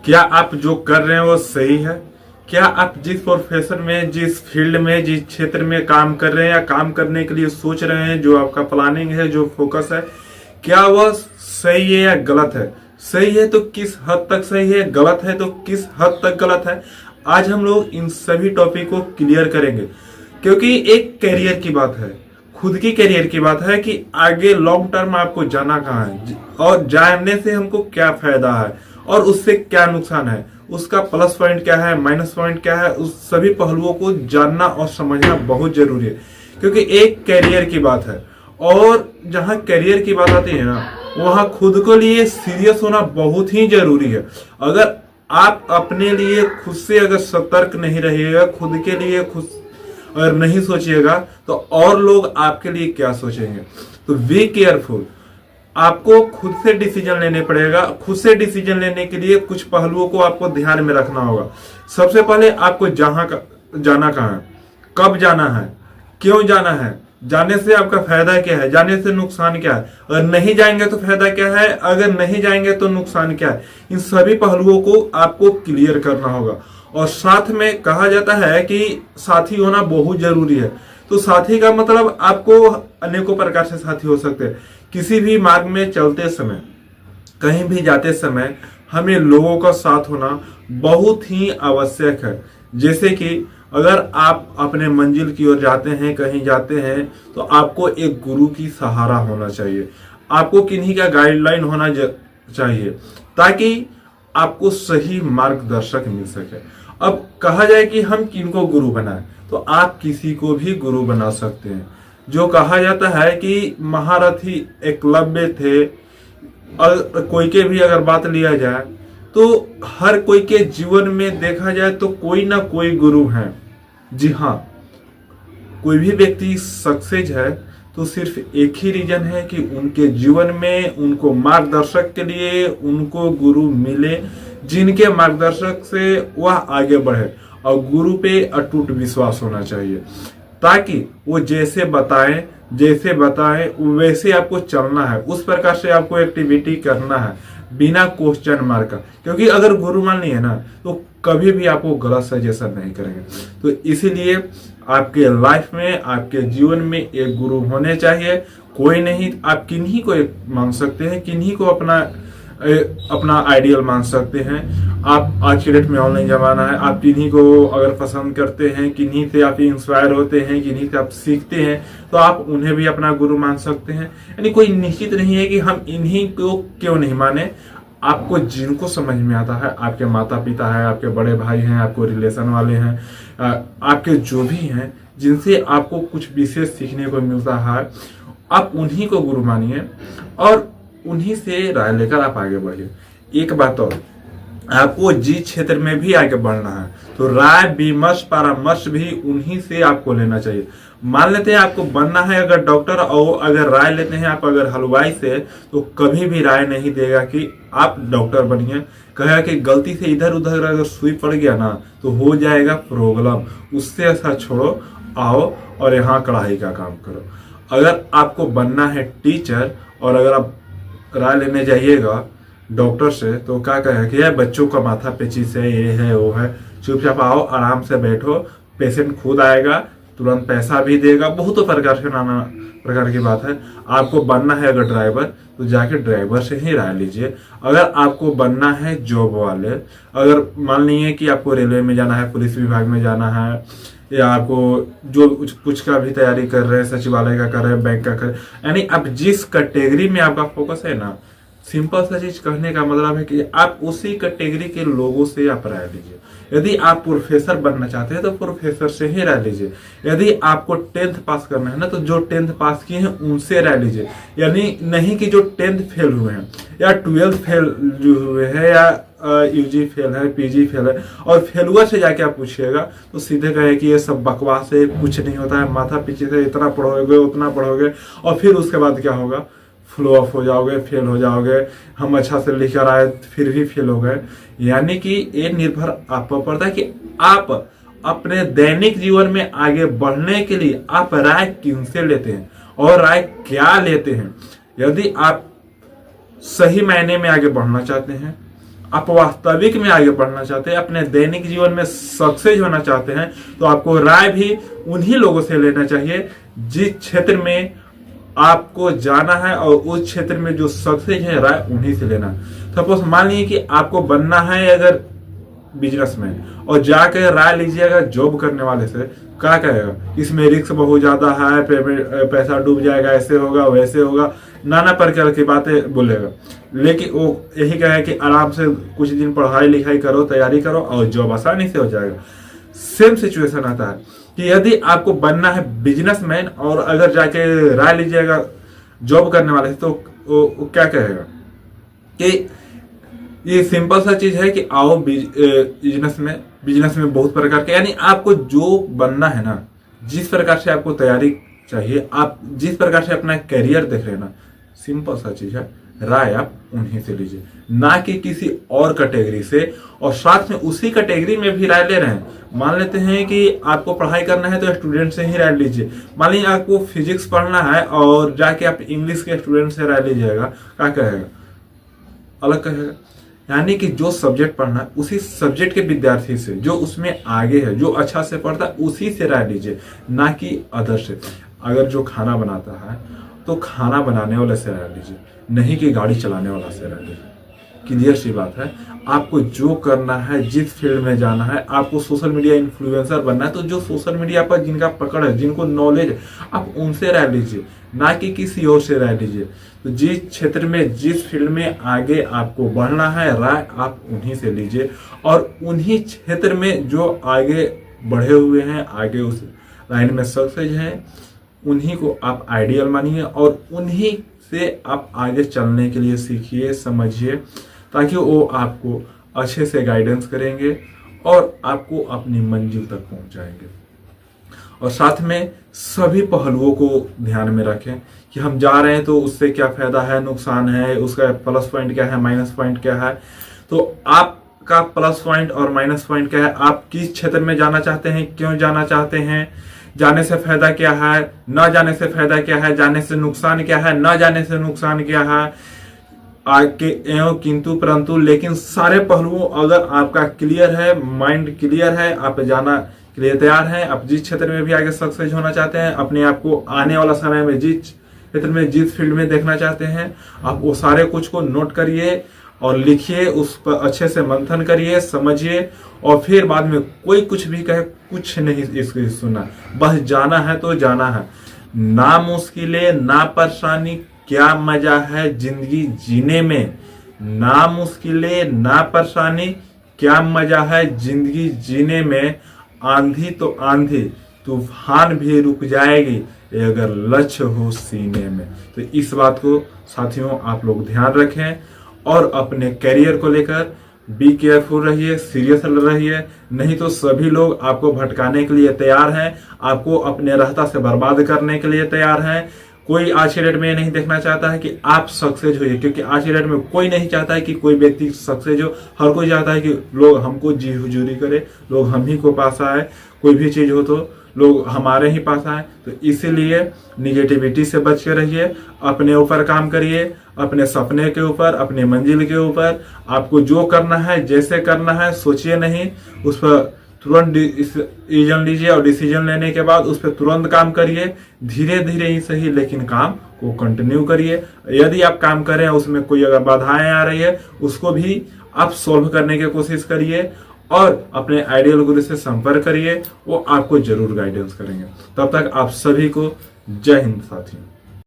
क्या आप जो कर रहे हैं वो सही है? क्या आप जिस प्रोफेशन में, जिस फील्ड में, जिस क्षेत्र में काम कर रहे हैं या काम करने के लिए सोच रहे हैं, जो आपका प्लानिंग है, जो फोकस है, क्या वह सही है या गलत है? सही है तो किस हद तक सही है, गलत है तो किस हद तक गलत है? आज हम लोग इन सभी टॉपिक को क्लियर करेंगे, क्योंकि एक करियर की बात है, खुद की करियर की बात है कि आगे लॉन्ग टर्म आपको जाना कहाँ है और जानने से हमको क्या फायदा है और उससे क्या नुकसान है, उसका प्लस पॉइंट क्या है, माइनस पॉइंट क्या है, उस सभी पहलुओं को जानना और समझना बहुत जरूरी है। क्योंकि एक करियर की बात है और जहाँ करियर की बात आती है ना, वहाँ खुद को लिए सीरियस होना बहुत ही जरूरी है। अगर आप अपने लिए खुद से अगर सतर्क नहीं रहिएगा, खुद के लिए खुद अगर नहीं सोचिएगा, तो और लोग आपके लिए क्या सोचेंगे। तो बी केयरफुल, आपको खुद से डिसीजन लेने पड़ेगा। खुद से डिसीजन लेने के लिए कुछ पहलुओं को आपको ध्यान में रखना होगा। सबसे पहले आपको जाना कहाँ है, कब जाना है, क्यों जाना है, जाने से आपका फायदा क्या है, जाने से नुकसान क्या है, अगर नहीं जाएंगे तो फायदा क्या है, अगर नहीं जाएंगे तो नुकसान क्या है। इन सभी पहलुओं को आपको क्लियर करना होगा। और साथ में कहा जाता है कि साथी होना बहुत जरूरी है। तो साथी का मतलब आपको अनेकों प्रकार से साथी हो सकते हैं। किसी भी मार्ग में चलते समय, कहीं भी जाते समय हमें लोगों का साथ होना बहुत ही आवश्यक है। जैसे कि अगर आप अपने मंजिल की ओर जाते हैं, कहीं जाते हैं, तो आपको एक गुरु की सहारा होना चाहिए। आपको किन्हीं का गाइडलाइन होना चाहिए ताकि आपको सही मार्गदर्शक मिल सके। अब कहा जाए कि हम किनको गुरु बनाएं, तो आप किसी को भी गुरु बना सकते हैं। जो कहा जाता है कि महारथी एकलव्य थे, और कोई के भी अगर बात लिया जाए तो हर कोई के जीवन में देखा जाए तो कोई ना कोई गुरु है। जी हाँ, कोई भी व्यक्ति सक्सेस है तो सिर्फ एक ही रीजन है कि उनके जीवन में उनको मार्गदर्शक के लिए उनको गुरु मिले, जिनके मार्गदर्शक से वह आगे बढ़े। और गुरु पे अटूट विश्वास होना चाहिए, ताकि वो जैसे बताएं वैसे आपको चलना है, उस प्रकार से आपको एक्टिविटी करना है, बिना क्वेश्चन मार्क का। क्योंकि अगर गुरु मान लिए ना, तो कभी भी आपको गलत सजेशन नहीं करेंगे। तो इसीलिए आपके लाइफ में, आपके जीवन में एक गुरु होने चाहिए। कोई नहीं, आप किन्हीं को मान सकते हैं, किन्हीं को अपना आइडियल मान सकते हैं। आप आज के डेट में ऑनलाइन जमाना है, आप किन्हीं को अगर पसंद करते हैं, किन्हीं से आप इंस्पायर होते हैं, किन्हीं से आप सीखते हैं, तो आप उन्हें भी अपना गुरु मान सकते हैं। यानी कोई निश्चित नहीं है कि हम इन्हीं को क्यों नहीं माने। आपको जिनको समझ में आता है, आपके माता पिता है, आपके बड़े भाई हैं, आपको रिलेशन वाले हैं, आपके जो भी हैं, जिनसे आपको कुछ विशेष सीखने को मिलता है, आप उन्हीं को गुरु मानिए और उन्हीं से राय लेकर आप आगे बढ़िए। एक बात और, आपको जिस क्षेत्र में भी आगे बढ़ना है तो राय विमर्श परामर्श भी उन्हीं से आपको लेना चाहिए। मान लेते हैं आपको बनना है अगर डॉक्टर, और अगर राय लेते हैं आप अगर हलवाई से, तो कभी भी राय नहीं देगा कि आप डॉक्टर बनिए। कहेगा कि गलती से इधर उधर अगर सुई पड़ गया ना तो हो जाएगा प्रॉब्लम, उससे ऐसा छोड़ो, आओ और यहाँ कढ़ाई का काम करो। अगर आपको बनना है टीचर और अगर आप राय लेने जाइएगा डॉक्टर से, तो क्या कहेगा कि यार बच्चों का माथा पेचिश है, ये है वो है, चुपचाप आओ, आराम से बैठो, पेशेंट खुद आएगा, तुरंत पैसा भी देगा। बहुत प्रकार से नाना प्रकार की बात है। आपको बनना है अगर ड्राइवर, तो जाके ड्राइवर से ही राय लीजिए। अगर आपको बनना है जॉब वाले, अगर मान लीजिए कि आपको रेलवे में जाना है, पुलिस विभाग में जाना है, या आपको जो कुछ का भी तैयारी कर रहे हैं, सचिवालय का कर रहे हैं, बैंक का कर रहे हैं, यानी आप जिस कैटेगरी में आपका फोकस है ना, सिंपल सा चीज कहने का मतलब है कि आप उसी कैटेगरी के लोगों से आप राय लीजिए। यदि आप प्रोफेसर बनना चाहते हैं तो प्रोफेसर से ही राय लीजिए। यदि आपको 10th पास करना है ना, तो जो 10th पास किए हैं उनसे राय लीजिए। यानी नहीं कि जो 10th फेल हुए हैं या 12th फेल जो हुए हैं या यूजी फेल है, पीजी फेल है, और फेलुआ से जाके आप पूछिएगा तो सीधे कहे कि ये सब बकवास है, कुछ नहीं होता है, माथा पीछे से इतना पढ़ोगे उतना पढ़ोगे, और फिर उसके बाद क्या होगा, फ्लो ऑफ हो जाओगे, फेल हो जाओगे। हम अच्छा से लेकर आए फिर भी फेल हो गए। यानी कि ये निर्भर आप पर पड़ता है कि आप अपने दैनिक जीवन में आगे बढ़ने के लिए आप राय किनसे लेते हैं और राय क्या लेते हैं। यदि आप सही मायने में आगे बढ़ना चाहते हैं, आप वास्तविक में आगे बढ़ना चाहते हैं, अपने दैनिक जीवन में सक्सेस होना चाहते हैं, तो आपको राय भी उन्हीं लोगों से लेना चाहिए जिस क्षेत्र में आपको जाना है और उस क्षेत्र में जो सक्सेस है, राय उन्हीं से लेना। सपोज मान लीजिए कि आपको बनना है अगर बिजनेसमैन और जाकर राय लीजिएगा जॉब करने वाले से, क्या कहेगा, इसमें रिस्क बहुत ज्यादा है, पैसा डूब जाएगा, ऐसे होगा वैसे होगा, नाना प्रकार की बातें बोलेगा। लेकिन वो यही कहे कि आराम से कुछ दिन पढ़ाई लिखाई करो, तैयारी करो और जॉब आसानी से हो जाएगा। सेम सिचुएशन आता है कि यदि आपको बनना है बिजनेसमैन और अगर जाके राय लीजिएगा जॉब करने वाले से, तो वो क्या कहेगा कि ये सिंपल सा चीज है कि आओ बिजनेस में बहुत प्रकार के, यानी आपको जो बनना है ना, जिस प्रकार से आपको तैयारी चाहिए, आप जिस प्रकार से अपना करियर देख रहे हैं ना, सिंपल सा चीज है, राय आप उन्हीं से लीजिए, ना कि किसी और कैटेगरी से। और साथ में उसी कैटेगरी में भी राय ले रहे हैं, मान लेते हैं कि आपको पढ़ाई करना है तो स्टूडेंट से ही राय लीजिए। मान लीजिए आपको फिजिक्स पढ़ना है और जाके आप इंग्लिश के स्टूडेंट से राय लीजिएगा, क्या कहेगा, अलग कहेगा। यानी कि जो सब्जेक्ट पढ़ना है उसी सब्जेक्ट के विद्यार्थी से, जो उसमें आगे है, जो अच्छा से पढ़ता है, उसी से राय लीजिए, ना कि अदर से। अगर जो खाना बनाता है तो खाना बनाने वाले से राय लीजिए, नहीं कि गाड़ी चलाने वाला से राय लीजिए। क्लियर सी बात है। आपको जो करना है, जिस फील्ड में जाना है, आपको सोशल मीडिया इन्फ्लुएंसर बनना है, तो जो सोशल मीडिया पर जिनका पकड़ है, जिनको नॉलेज है, आप उनसे राय लीजिए, ना कि किसी और से राय लीजिए। तो जिस क्षेत्र में, जिस फील्ड में आगे आपको बढ़ना है, राय आप उन्हीं से लीजिए। और उन्हीं क्षेत्र में जो आगे बढ़े हुए हैं, आगे उस लाइन में सक्सेस हैं, उन्हीं को आप आइडियल मानिए और उन्हीं से आप आगे चलने के लिए सीखिए, समझिए, ताकि वो आपको अच्छे से गाइडेंस करेंगे और आपको अपनी मंजिल तक पहुंचाएंगे। और साथ में सभी पहलुओं को ध्यान में रखें कि हम जा रहे हैं तो उससे क्या फायदा है, नुकसान है, उसका प्लस पॉइंट क्या है, माइनस पॉइंट क्या है। तो आपका प्लस पॉइंट और माइनस पॉइंट क्या है, आप किस क्षेत्र में जाना चाहते हैं, क्यों जाना चाहते हैं, जाने से फायदा क्या है, न जाने से फायदा क्या है, जाने से नुकसान क्या है, न जाने से नुकसान क्या है, आगे एवं किंतु परंतु। लेकिन सारे पहलुओं अगर आपका क्लियर है, माइंड क्लियर है, आप जाना के लिए तैयार हैं, आप जिस क्षेत्र में भी आगे सक्सेस होना चाहते हैं, अपने आप को आने वाला समय में जिस क्षेत्र में, जिस फील्ड में देखना चाहते हैं, आप वो सारे कुछ को नोट करिए और लिखिए, उस पर अच्छे से मंथन करिए, समझिए। और फिर बाद में कोई कुछ भी कहे, कुछ नहीं इसको सुनना, बस जाना है तो जाना है। ना मुश्किलें ना परेशानी, क्या मजा है जिंदगी जीने में। ना मुश्किलें ना परेशानी, क्या मजा है जिंदगी जीने में। आंधी तो आंधी, तूफान भी रुक जाएगी अगर लक्ष्य हो सीने में। तो इस बात को साथियों आप लोग ध्यान रखें और अपने करियर को लेकर बी केयरफुल रहिए, सीरियस रहिए, नहीं तो सभी लोग आपको भटकाने के लिए तैयार हैं, आपको अपने रास्ता से बर्बाद करने के लिए तैयार हैं। कोई आज के डेट में ये नहीं देखना चाहता है कि आप सक्सेस होइए, क्योंकि आज के डेट में कोई नहीं चाहता है कि कोई व्यक्ति सक्सेस हो। हर कोई चाहता है कि लोग हमको जी हुजूरी करे, लोग हम ही को पास आए, कोई भी चीज हो तो लोग हमारे ही पास आए। तो इसीलिए निगेटिविटी से बच के रहिए, अपने ऊपर काम करिए, अपने सपने के ऊपर, अपने मंजिल के ऊपर। आपको जो करना है, जैसे करना है, सोचिए नहीं, उस पर तुरंत डिसीजन लीजिए और डिसीजन लेने के बाद उस पर तुरंत काम करिए। धीरे धीरे ही सही, लेकिन काम को कंटिन्यू करिए। यदि आप काम करें, उसमें कोई अगर बाधाएं आ रही है, उसको भी आप सोल्व करने की कोशिश करिए और अपने आइडियल गुरु से संपर्क करिए, वो आपको जरूर गाइडेंस करेंगे। तब तक आप सभी को जय हिंद साथियों।